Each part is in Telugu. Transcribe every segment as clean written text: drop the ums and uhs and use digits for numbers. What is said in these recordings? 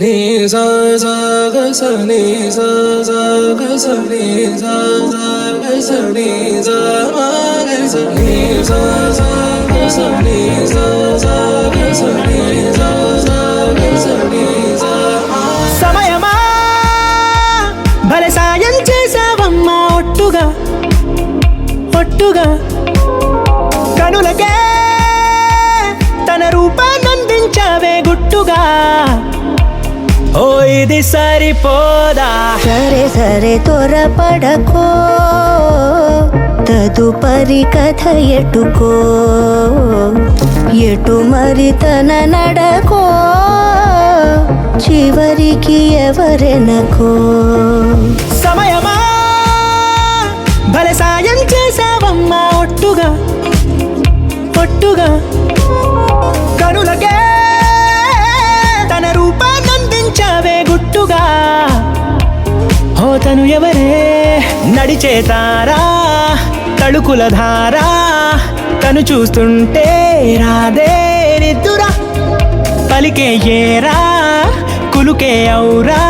నీ సా సా గ స నీ సా సా గ స నీ సా సా గ స నీ సా మా గ స నీ సా సా గ స నీ సా సా గ స నీ సా సా గ స నీ సా మా. సమయమా భలే సాయం చేసావమ్మా ఒట్టుగా ఒట్టుగా కనులకే తన రూపాన్నందించావే గుట్టుగా. ఓ ఇది సరిపోదా? సరే సరే త్వరపడకో, తదుపరి కథ ఎటుకో, ఎటు మరి తన నడకో, చివరికి ఎవరెనకో. సమయమా భలే సాయం చేసావమ్మా ఒట్టుగా ఒట్టుగా కనులకే తన రూపాన్నందించావే గుట్టుగా. ఓ తను ఎవరే నడిచే తారా తళుకుల ధారా, తను చూస్తుంటే రాదే నిద్దురా, పలికే ఏరా కులుకే ఔరా,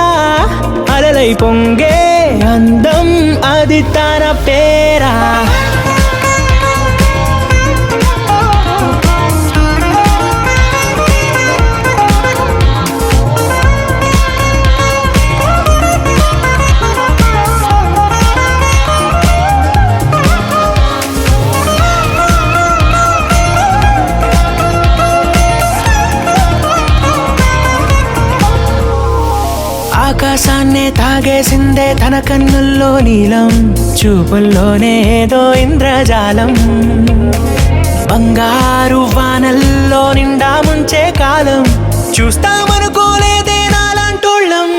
అలలై పొంగే అందం అది తన పేరా. ఆకాశాన్నే తాగేసిందే తన కన్నుల్లో నీలం, చూపుల్లోనే ఏదో ఇంద్రజాలం, బంగారు వానల్లో నిండా ముంచే కాలం, చూస్తామనుకోలేదే నాలాంటోళ్ళం,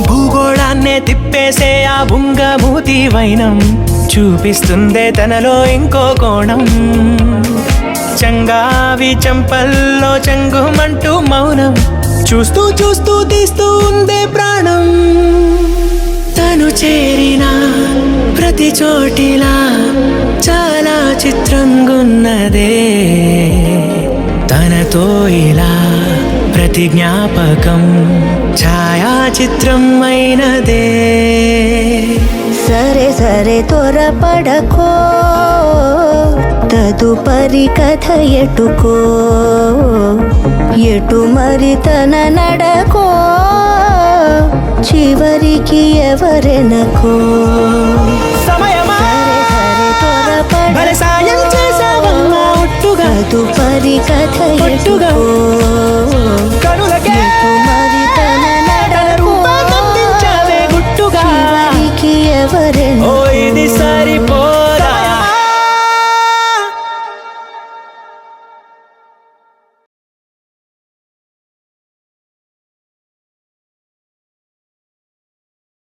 భూగోళాన్నే తిప్పేసే ఆ బుంగమూతి వైనం, చూపిస్తుందే తనలో ఇంకో కోణం, చంగావి చంపల్లో చంగుమంటూ మౌనం, చూస్తూ చూస్తూ తీస్తూ ఉందే ప్రాణం. తను చేరిన ప్రతి చోటిలా చాలా చిత్రంగున్నదే, తనతో ఇలా ప్రతి జ్ఞాపకం ఛాయాచిత్రం అయినదే. సరే సరే త్వరపడకో, తదుపరి కథ ఎటుకో, ఎటు మరి తన నడకో, చివరికి ఎవరెనకో. సమయమా భలే సాయం చేసావమ్మా ఒట్టుగా తదుపరి కథ ఒట్టుగా ఎటుకో, కనులకే ఎటు మరి